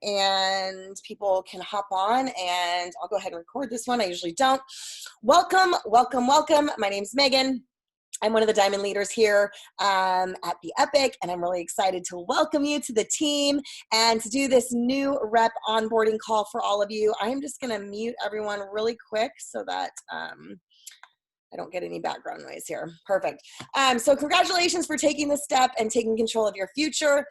and people can hop on, and I'll go ahead and record this one. I usually don't. Welcome, welcome, welcome. My name's Megan. I'm one of the Diamond Leaders here at Be Epic, and I'm really excited to welcome you to the team and to do this new rep onboarding call for all of you. I am just going to mute everyone really quick so that I don't get any background noise here. Perfect. So congratulations for taking this step and taking control of your future.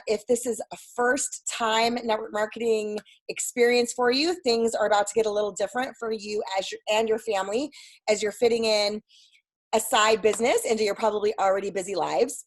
If this is a first time network marketing experience for you, things are about to get a little different for you and your family as you're fitting in a side business into your probably already busy lives.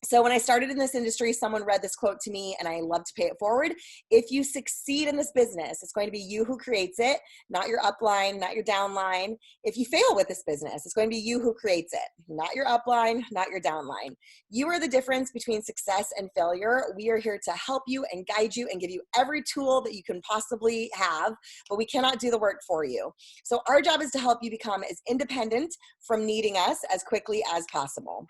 So when I started in this industry, someone read this quote to me, and I love to pay it forward. If you succeed in this business, it's going to be you who creates it, not your upline, not your downline. If you fail with this business, it's going to be you who creates it, not your upline, not your downline. You are the difference between success and failure. We are here to help you and guide you and give you every tool that you can possibly have, but we cannot do the work for you. So our job is to help you become as independent from needing us as quickly as possible.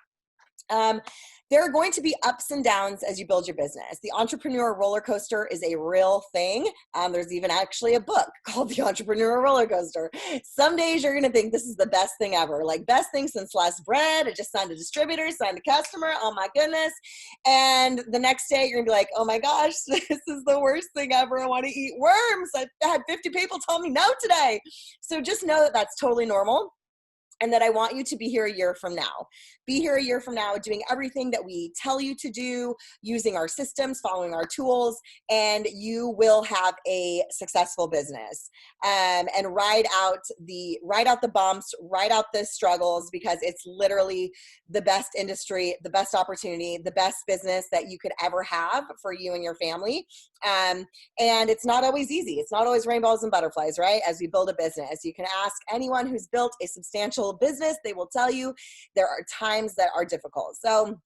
There are going to be ups and downs as you build your business. The entrepreneur roller coaster is a real thing. There's even actually a book called The Entrepreneur Roller Coaster. Some days you're going to think this is the best thing ever, like best thing since sliced bread. I just signed a distributor, signed a customer. Oh my goodness. And the next day you're going to be like, oh my gosh, this is the worst thing ever. I want to eat worms. I had 50 people tell me no today. So just know that that's totally normal. And that I want you to be here a year from now. Be here a year from now doing everything that we tell you to do, using our systems, following our tools, and you will have a successful business. And ride out the bumps, ride out the struggles, because it's literally the best industry, the best opportunity, the best business that you could ever have for you and your family. And it's not always easy. It's not always rainbows and butterflies, right? As we build a business, you can ask anyone who's built a substantial business. They will tell you there are times that are difficult. So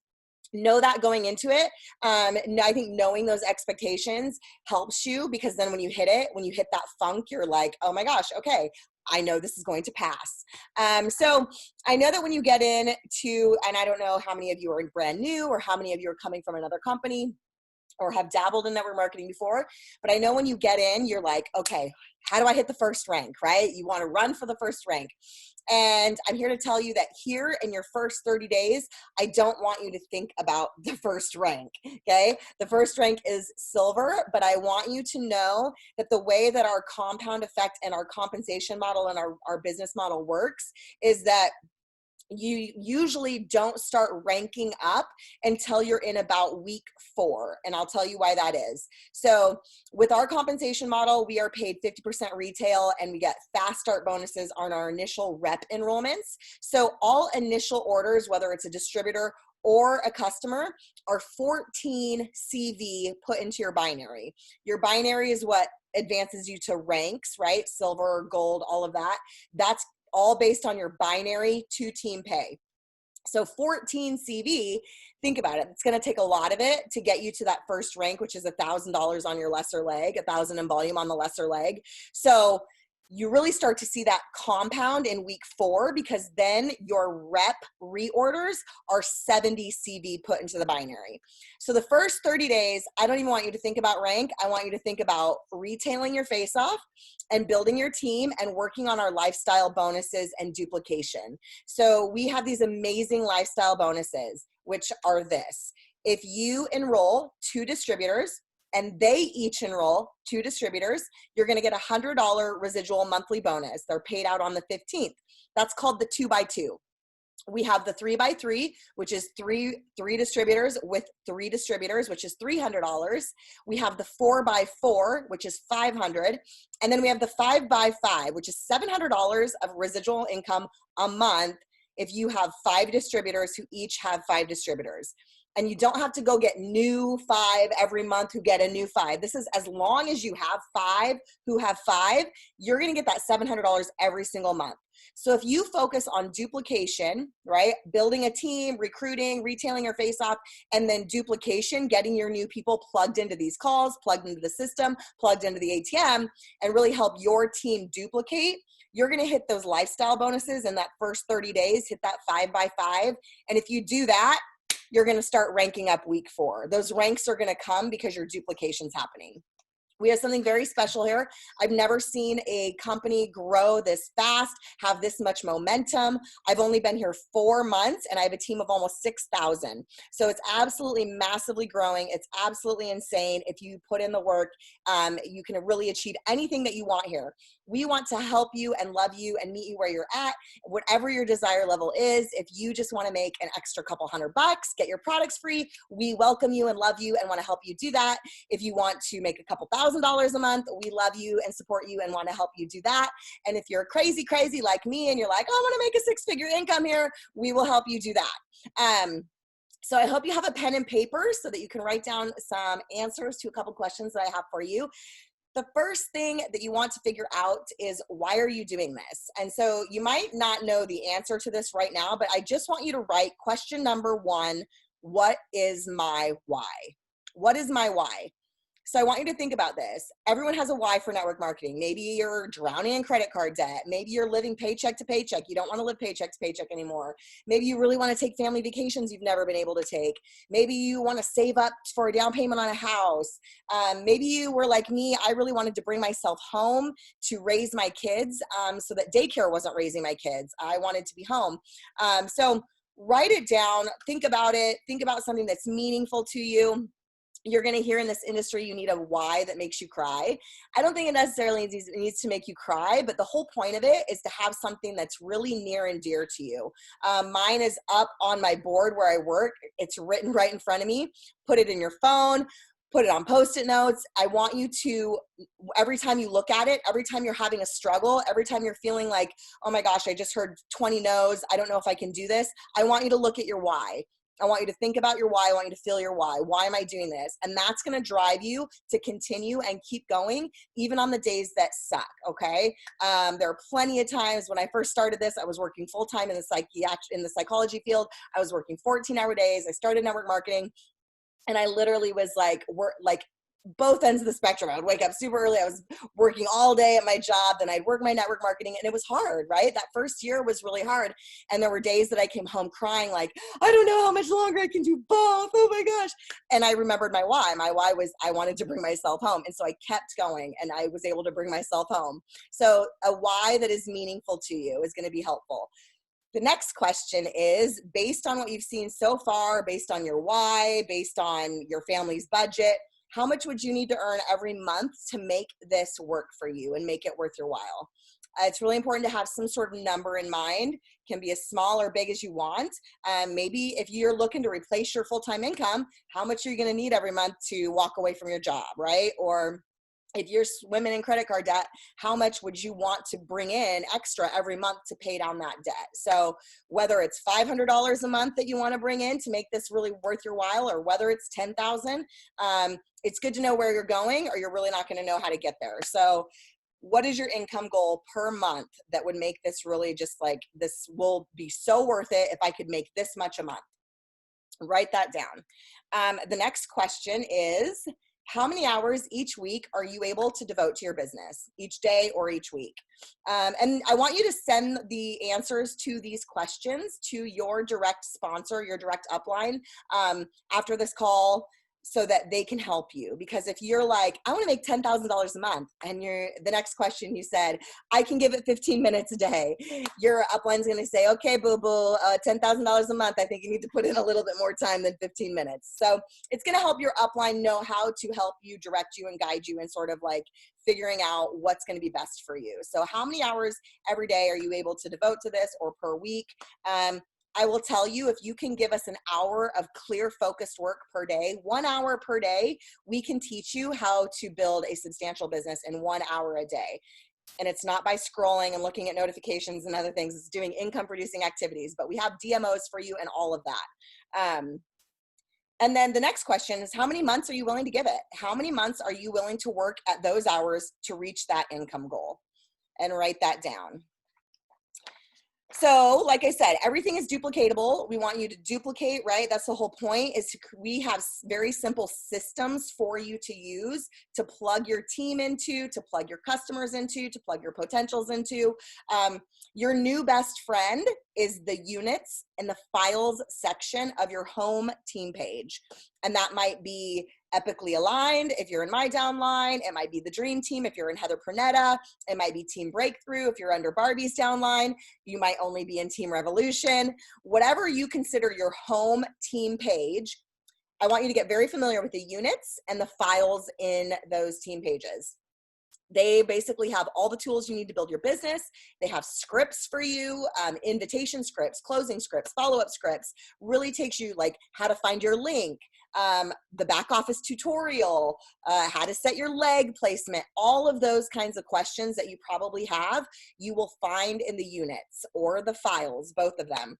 know that going into it. I think knowing those expectations helps you, because then when you hit that funk, you're like, oh my gosh, okay, I know this is going to pass. So I know that when you get into, and I don't know how many of you are brand new or how many of you are coming from another company or have dabbled in network marketing before, but I know when you get in, you're like, okay, how do I hit the first rank, right? You want to run for the first rank. And I'm here to tell you that here in your first 30 days, I don't want you to think about the first rank, okay? The first rank is silver, but I want you to know that the way that our compound effect and our compensation model and our business model works is that you usually don't start ranking up until you're in about week 4. And I'll tell you why that is. So with our compensation model, we are paid 50% retail, and we get fast start bonuses on our initial rep enrollments. So all initial orders, whether it's a distributor or a customer, are 14 CV put into your binary. Your binary is what advances you to ranks, right? Silver, gold, all of that. That's all based on your binary to team pay. So 14 CV, think about it. It's going to take a lot of it to get you to that first rank, which is $1,000 on your lesser leg, 1,000 in volume on the lesser leg. So you really start to see that compound in week 4, because then your rep reorders are 70 CV put into the binary. So the first 30 days, I don't even want you to think about rank. I want you to think about retailing your face off and building your team and working on our lifestyle bonuses and duplication. So we have these amazing lifestyle bonuses, which are this. If you enroll 2 distributors, and they each enroll 2 distributors, you're going to get a $100 residual monthly bonus. They're paid out on the 15th. That's called the 2x2. We have the 3x3, which is three distributors with 3 distributors, which is $300. We have the 4x4, which is $500. And then we have the 5x5, which is $700 of residual income a month if you have 5 distributors who each have 5 distributors. And you don't have to go get new 5 every month who get a new 5. This is as long as you have 5 who have 5, you're going to get that $700 every single month. So if you focus on duplication, right, building a team, recruiting, retailing your face off, and then duplication, getting your new people plugged into these calls, plugged into the system, plugged into the ATM, and really help your team duplicate, you're going to hit those lifestyle bonuses in that first 30 days, hit that 5x5. And if you do that, you're going to start ranking up week 4. Those ranks are going to come because your duplication's happening. We have something very special here. I've never seen a company grow this fast, have this much momentum. I've only been here 4 months and I have a team of almost 6,000. So it's absolutely massively growing. It's absolutely insane. If you put in the work, you can really achieve anything that you want here. We want to help you and love you and meet you where you're at, whatever your desire level is. If you just want to make an extra couple $100, get your products free, we welcome you and love you and want to help you do that. If you want to make a couple $1,000s a month, we love you and support you and want to help you do that. And if you're crazy like me and you're like, oh, I want to make a 6-figure income here, we will help you do that. So I hope you have a pen and paper so that you can write down some answers to a couple questions that I have for you. The first thing that you want to figure out is, why are you doing this? And so you might not know the answer to this right now, but I just want you to write question number 1, what is my why? What is my why? So I want you to think about this. Everyone has a why for network marketing. Maybe you're drowning in credit card debt. Maybe you're living paycheck to paycheck. You don't want to live paycheck to paycheck anymore. Maybe you really want to take family vacations you've never been able to take. Maybe you want to save up for a down payment on a house. Maybe you were like me. I really wanted to bring myself home to raise my kids so that daycare wasn't raising my kids. I wanted to be home. So write it down. Think about it. Think about something that's meaningful to you. You're going to hear in this industry, you need a why that makes you cry. I don't think it necessarily needs to make you cry, but the whole point of it is to have something that's really near and dear to you. Mine is up on my board where I work. It's written right in front of me. Put it in your phone. Put it on Post-it notes. I want you to, every time you look at it, every time you're having a struggle, every time you're feeling like, oh my gosh, I just heard 20 no's, I don't know if I can do this, I want you to look at your why. I want you to think about your why. I want you to feel your why. Why am I doing this? And that's going to drive you to continue and keep going, even on the days that suck, okay? There are plenty of times when I first started this, I was working full-time in the psychology field. I was working 14-hour days. I started network marketing. And I literally was like, both ends of the spectrum. I would wake up super early. I was working all day at my job. Then I'd work my network marketing, and it was hard, right? That first year was really hard. And there were days that I came home crying like, I don't know how much longer I can do both. Oh my gosh. And I remembered my why. My why was I wanted to bring myself home. And so I kept going and I was able to bring myself home. So a why that is meaningful to you is going to be helpful. The next question is, based on what you've seen so far, based on your why, based on your family's budget, how much would you need to earn every month to make this work for you and make it worth your while? It's really important to have some sort of number in mind. It can be as small or big as you want. Maybe if you're looking to replace your full-time income, how much are you going to need every month to walk away from your job, right? Or if you're swimming in credit card debt, how much would you want to bring in extra every month to pay down that debt? So whether it's $500 a month that you want to bring in to make this really worth your while, or whether it's $10,000, it's good to know where you're going, or you're really not going to know how to get there. So what is your income goal per month that would make this really just like, this will be so worth it if I could make this much a month? Write that down. The next question is, how many hours each week are you able to devote to your business, each day or each week? And I want you to send the answers to these questions to your direct sponsor, your direct upline, after this call, so that they can help you. Because if you're like, I want to make $10,000 a month, and the next question you said, I can give it 15 minutes a day, your upline's going to say, okay, boo-boo, $10,000 a month, I think you need to put in a little bit more time than 15 minutes. So it's going to help your upline know how to help you, direct you, and guide you in sort of like figuring out what's going to be best for you. So how many hours every day are you able to devote to this, or per week? I will tell you, if you can give us an hour of clear, focused work per day, 1 hour per day, we can teach you how to build a substantial business in 1 hour a day. And it's not by scrolling and looking at notifications and other things. It's doing income producing activities, but we have DMOs for you and all of that. And then the next question is, how many months are you willing to give it? How many months are you willing to work at those hours to reach that income goal? And write that down. So like I said, everything is duplicatable. We want you to duplicate, right? That's the whole point, is we have very simple systems for you to use to plug your team into, to plug your customers into, to plug your potentials into. Your new best friend is the units and the files section of your home team page. And that might be Epically Aligned if you're in my downline. It might be the Dream Team if you're in Heather Pernetta. It might be Team Breakthrough if you're under Barbie's downline. You might only be in Team Revolution. Whatever you consider your home team page, I want you to get very familiar with the units and the files in those team pages. They basically have all the tools you need to build your business. They have scripts for you, invitation scripts, closing scripts, follow-up scripts, really takes you like how to find your link, the back office tutorial, how to set your leg placement, all of those kinds of questions that you probably have, you will find in the units or the files, both of them.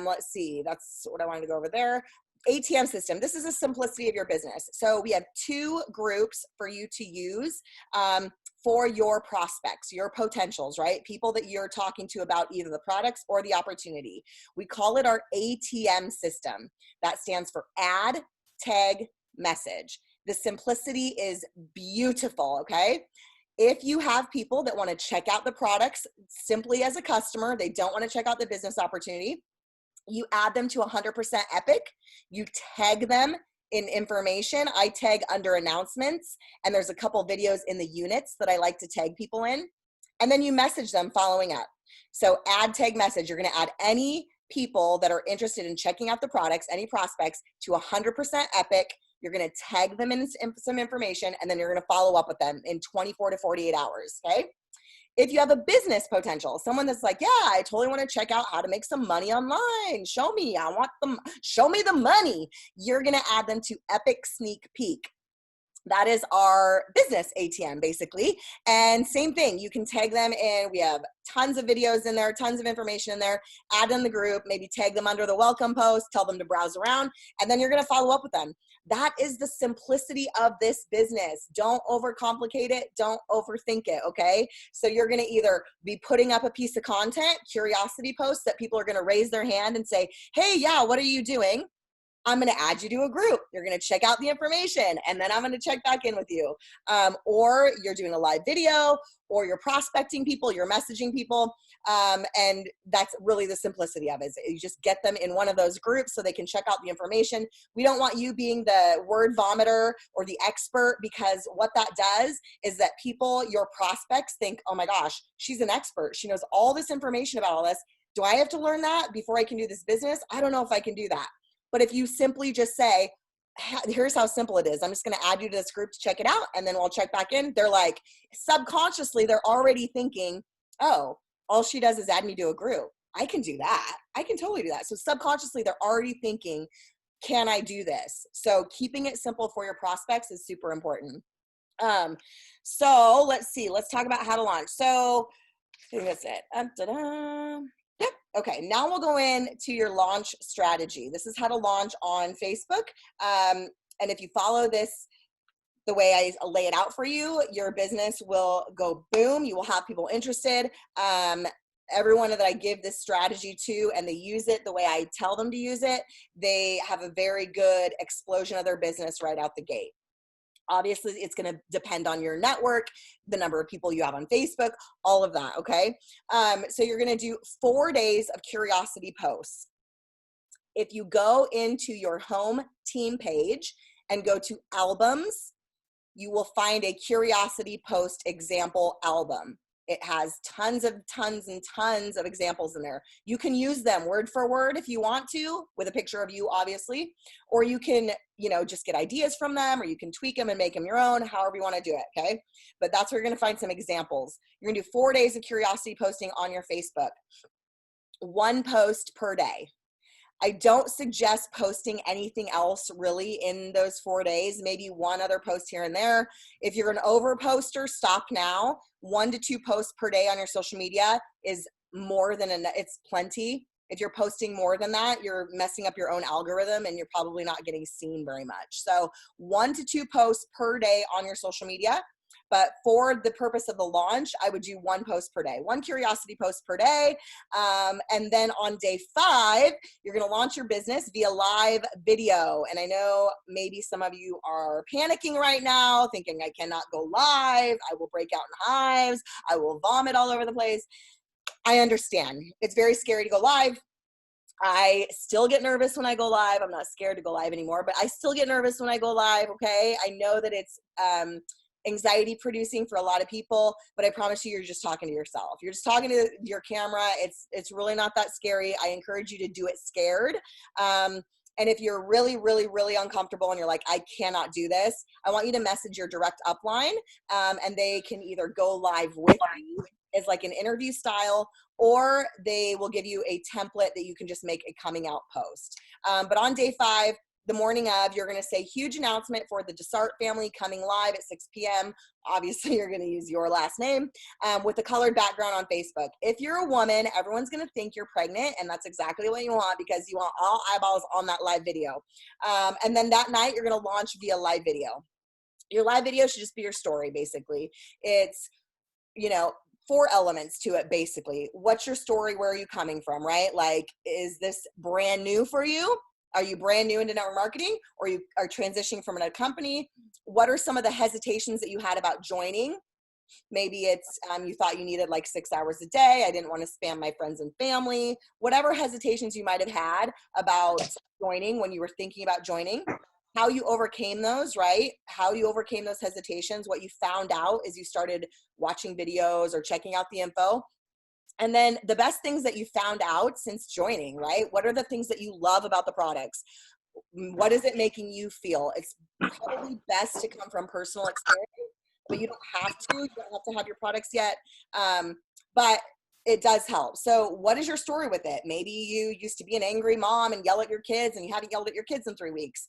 Let's see, that's what I wanted to go over there. ATM system. This is a simplicity of your business. So we have 2 groups for you to use for your prospects, your potentials, right? People that you're talking to about either the products or the opportunity. We call it our ATM system. That stands for add, tag, message. The simplicity is beautiful, okay? If you have people that want to check out the products simply as a customer, they don't want to check out the business opportunity, you add them to 100% Epic, you tag them in information. I tag under announcements, and there's a couple videos in the units that I like to tag people in, and then you message them following up. So add, tag, message, you're gonna add any people that are interested in checking out the products, any prospects, to 100% Epic. You're gonna tag them in some information, and then you're gonna follow up with them in 24 to 48 hours, okay? If you have a business potential, someone that's like, yeah, I totally want to check out how to make some money online. Show me, show me the money. You're going to add them to Epic Sneak Peek. That is our business ATM basically. And same thing, you can tag them in. We have tons of videos in there, tons of information in there. Add in the group, maybe tag them under the welcome post, tell them to browse around, and then you're going to follow up with them. That is the simplicity of this business. Don't overcomplicate it. Don't overthink it, okay? So you're going to either be putting up a piece of content, curiosity posts that people are going to raise their hand and say, hey, yeah, what are you doing? I'm going to add you to a group. You're going to check out the information, and then I'm going to check back in with you. Or you're doing a live video, or you're prospecting people, you're messaging people. And that's really the simplicity of it. You just get them in one of those groups so they can check out the information. We don't want you being the word vomiter or the expert, because what that does is that people, your prospects, think, oh my gosh, she's an expert. She knows all this information about all this. Do I have to learn that before I can do this business? I don't know if I can do that. But if you simply just say, here's how simple it is. I'm just going to add you to this group to check it out, and then we'll check back in. They're like, subconsciously, they're already thinking, oh, all she does is add me to a group. I can do that. I can totally do that. So subconsciously, they're already thinking, can I do this? So keeping it simple for your prospects is super important. So let's see. Let's talk about how to launch. So I think that's it. Yep. Okay, now we'll go into your launch strategy. This is how to launch on Facebook. And if you follow this the way I lay it out for you, your business will go boom. You will have people interested. Everyone that I give this strategy to and they use it the way I tell them to use it, they have a very good explosion of their business right out the gate. Obviously, it's going to depend on your network, the number of people you have on Facebook, all of that, okay? So you're going to do 4 days of curiosity posts. If you go into your home team page and go to albums, you will find a curiosity post example album. It has tons and tons of examples in there. You can use them word for word if you want to, with a picture of you, obviously, or you can, just get ideas from them, or you can tweak them and make them your own, however you want to do it, okay? But that's where you're going to find some examples. You're going to do 4 days of curiosity posting on your Facebook. 1 post per day. I don't suggest posting anything else really in those 4 days, maybe 1 other post here and there. If you're an over poster, stop now. 1 to 2 posts per day on your social media is more than enough. It's plenty. If you're posting more than that, you're messing up your own algorithm and you're probably not getting seen very much. So 1 to 2 posts per day on your social media. But for the purpose of the launch, I would do 1 post per day, 1 curiosity post per day. And then on day 5, you're going to launch your business via live video. And I know maybe some of you are panicking right now, thinking I cannot go live. I will break out in hives. I will vomit all over the place. I understand. It's very scary to go live. I still get nervous when I go live. I'm not scared to go live anymore, but I still get nervous when I go live, okay? I know that it's anxiety producing for a lot of people, but I promise you're just talking to yourself. You're just talking to your camera. It's really not that scary. I encourage you to do it scared. And if you're really, really, really uncomfortable and you're like, I cannot do this, I want you to message your direct upline, and they can either go live with you as like an interview style, or they will give you a template that you can just make a coming out post. But on day 5, the morning of, you're going to say huge announcement for the Dessart family coming live at 6 p.m. Obviously, you're going to use your last name with a colored background on Facebook. If you're a woman, everyone's going to think you're pregnant, and that's exactly what you want because you want all eyeballs on that live video. And then that night, you're going to launch via live video. Your live video should just be your story, basically. It's, 4 elements to it, basically. What's your story? Where are you coming from, right? Like, is this brand new for you? Are you brand new into network marketing, or you are transitioning from another company? What are some of the hesitations that you had about joining? Maybe it's you thought you needed like 6 hours a day. I didn't want to spam my friends and family. Whatever hesitations you might have had about joining when you were thinking about joining, how you overcame those, right? How you overcame those hesitations, what you found out as you started watching videos or checking out the info. And then the best things that you found out since joining, right? What are the things that you love about the products? What is it making you feel? It's probably best to come from personal experience, but you don't have to. You don't have to have your products yet. But it does help. So what is your story with it? Maybe you used to be an angry mom and yell at your kids, and you haven't yelled at your kids in 3 weeks.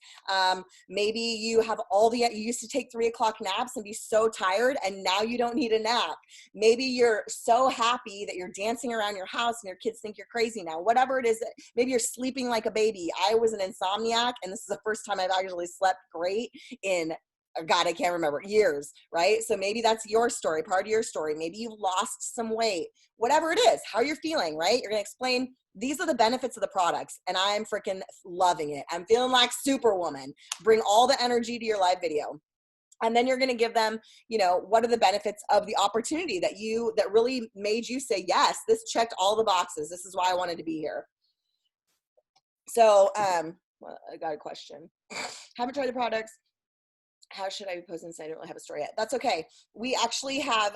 Maybe you have you used to take 3 o'clock naps and be so tired, and now you don't need a nap. Maybe you're so happy that you're dancing around your house and your kids think you're crazy now. Whatever it is, maybe you're sleeping like a baby. I was an insomniac, and this is the first time I've actually slept great in God, I can't remember, years, right? So maybe that's your story, part of your story. Maybe you've lost some weight, whatever it is, how you're feeling, right? You're going to explain, these are the benefits of the products, and I'm freaking loving it. I'm feeling like Superwoman. Bring all the energy to your live video. And then you're going to give them, what are the benefits of the opportunity that really made you say, yes, this checked all the boxes. This is why I wanted to be here. So, well, I got a question. Haven't tried the products. How should I be posting this? I don't really have a story yet. That's okay. We actually have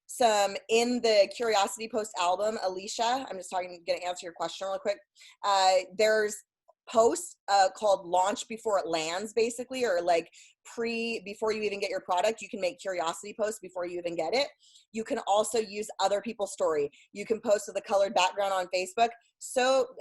some in the Curiosity Post album. Alicia, I'm just going to answer your question real quick. There's posts called Launch Before It Lands, basically, or like before you even get your product. You can make curiosity posts before you even get it. You can also use other people's story. You can post with a colored background on Facebook.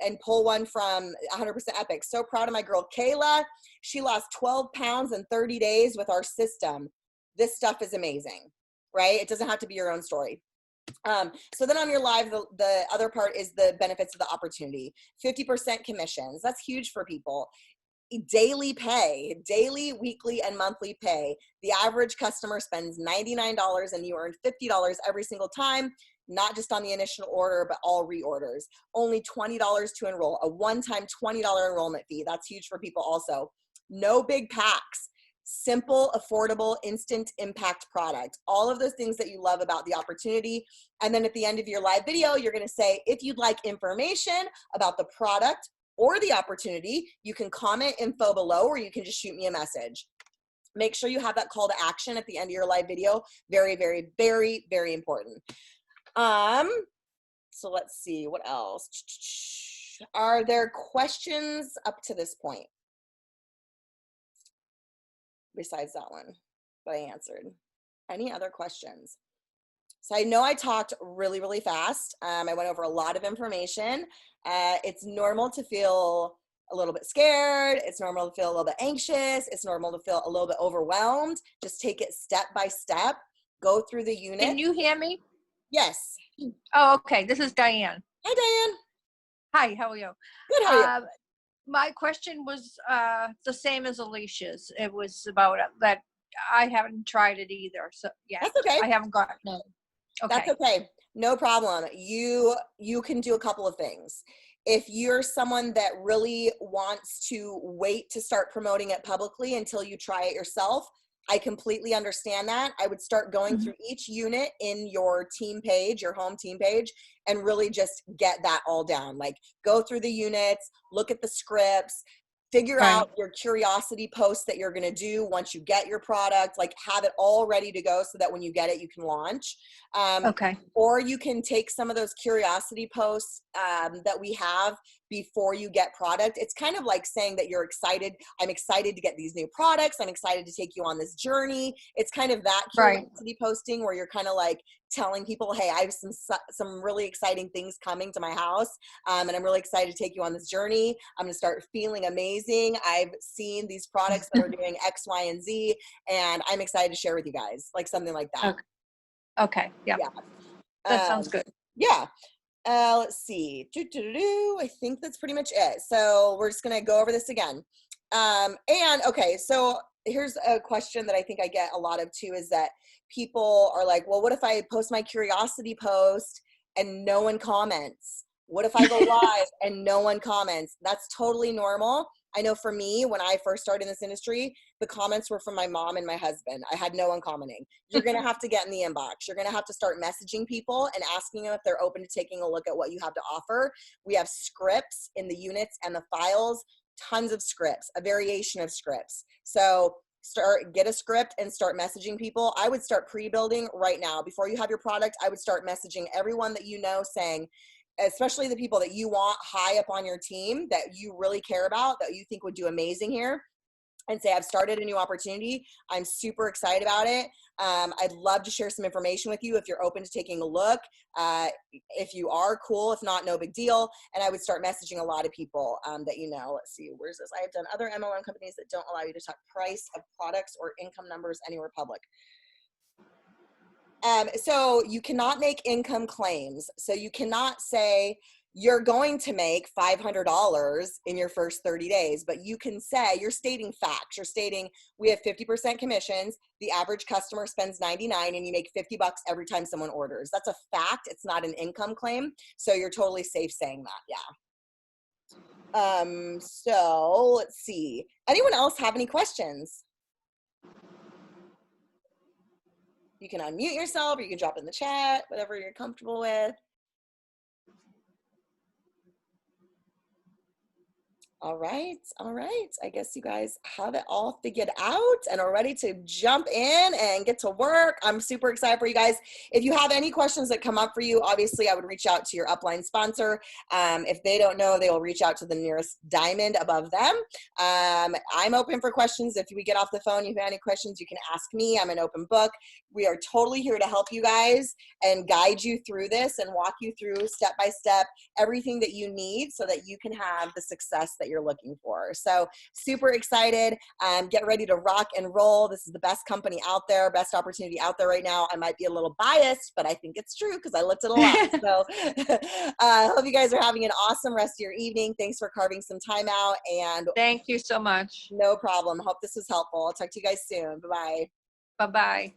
And pull one from 100% Epic. So proud of my girl, Kayla. She lost 12 pounds in 30 days with our system. This stuff is amazing, right? It doesn't have to be your own story. So then on your live, the other part is the benefits of the opportunity. 50% commissions. That's huge for people. Daily pay, daily, weekly, and monthly pay. The average customer spends $99 and you earn $50 every single time, not just on the initial order, but all reorders. Only $20 to enroll, a one-time $20 enrollment fee. That's huge for people also. No big packs. Simple, affordable, instant impact product. All of those things that you love about the opportunity. And then at the end of your live video, you're going to say, if you'd like information about the product or the opportunity, you can comment info below, or you can just shoot me a message. Make sure you have that call to action at the end of your live video. Very, very, very, very important. So let's see, what else? Are there questions up to this point? Besides that one that I answered. Any other questions? So I know I talked really, really fast. I went over a lot of information. It's normal to feel a little bit scared. It's normal to feel a little bit anxious. It's normal to feel a little bit overwhelmed. Just take it step by step. Go through the unit. Can you hear me? Yes. Oh, okay. This is Diane. Hi, Diane. Hi, how are you? Good, how are you? My question was the same as Alicia's. It was about that I haven't tried it either. So yeah, that's okay. I haven't gotten it. Okay. That's okay. No problem. You can do a couple of things. If you're someone that really wants to wait to start promoting it publicly until you try it yourself, I completely understand that. I would start going through each unit in your team page, your home team page, and really just get that all down. Like go through the units, look at the scripts, figure Right. out your curiosity posts that you're going to do once you get your product, like have it all ready to go so that when you get it, you can launch. Okay. Or you can take some of those curiosity posts that we have before you get product. It's kind of like saying that you're excited. I'm excited to get these new products. I'm excited to take you on this journey. It's kind of that Right. curiosity posting where you're kind of like telling people, hey, I have some really exciting things coming to my house. And I'm really excited to take you on this journey. I'm going to start feeling amazing. I've seen these products that are doing X, Y, and Z, and I'm excited to share with you guys, like something like that. Okay. Okay. Yeah. Yeah. That sounds good. Yeah. Let's see. I think that's pretty much it. So we're just going to go over this again. And okay, so here's a question that I think I get a lot of too, is that people are like, well, what if I post my curiosity post and no one comments? What if I go live and no one comments? That's totally normal. I know for me, when I first started in this industry, the comments were from my mom and my husband. I had no one commenting. You're going to have to get in the inbox. You're going to have to start messaging people and asking them if they're open to taking a look at what you have to offer. We have scripts in the units and the files, tons of scripts, a variation of scripts. So get a script and start messaging people. I would start pre-building right now. Before you have your product, I would start messaging everyone that you know, saying, especially the people that you want high up on your team that you really care about, that you think would do amazing here, and say, I've started a new opportunity. I'm super excited about it. I'd love to share some information with you if you're open to taking a look. If you are, cool. If not, no big deal. And I would start messaging a lot of people that you know. Let's see, where's this? I have done other MLM companies that don't allow you to talk price of products or income numbers anywhere public. So you cannot make income claims. So you cannot say you're going to make $500 in your first 30 days, but you can say, you're stating facts. You're stating we have 50% commissions. The average customer spends 99 and you make 50 bucks every time someone orders. That's a fact. It's not an income claim. So you're totally safe saying that. Yeah. So let's see. Anyone else have any questions? You can unmute yourself or you can drop in the chat, whatever you're comfortable with. All right. I guess you guys have it all figured out and are ready to jump in and get to work. I'm super excited for you guys. If you have any questions that come up for you, obviously I would reach out to your upline sponsor. If they don't know, they will reach out to the nearest diamond above them. I'm open for questions. If we get off the phone, if you have any questions, you can ask me. I'm an open book. We are totally here to help you guys and guide you through this and walk you through step by step everything that you need so that you can have the success that you're looking for. So super excited. Get ready to rock and roll. This is the best company out there, best opportunity out there right now. I might be a little biased, but I think it's true because I looked at a lot. So I hope you guys are having an awesome rest of your evening. Thanks for carving some time out. And Thank you so much. no problem. Hope this was helpful. I'll talk to you guys soon. Bye-bye. Bye-bye.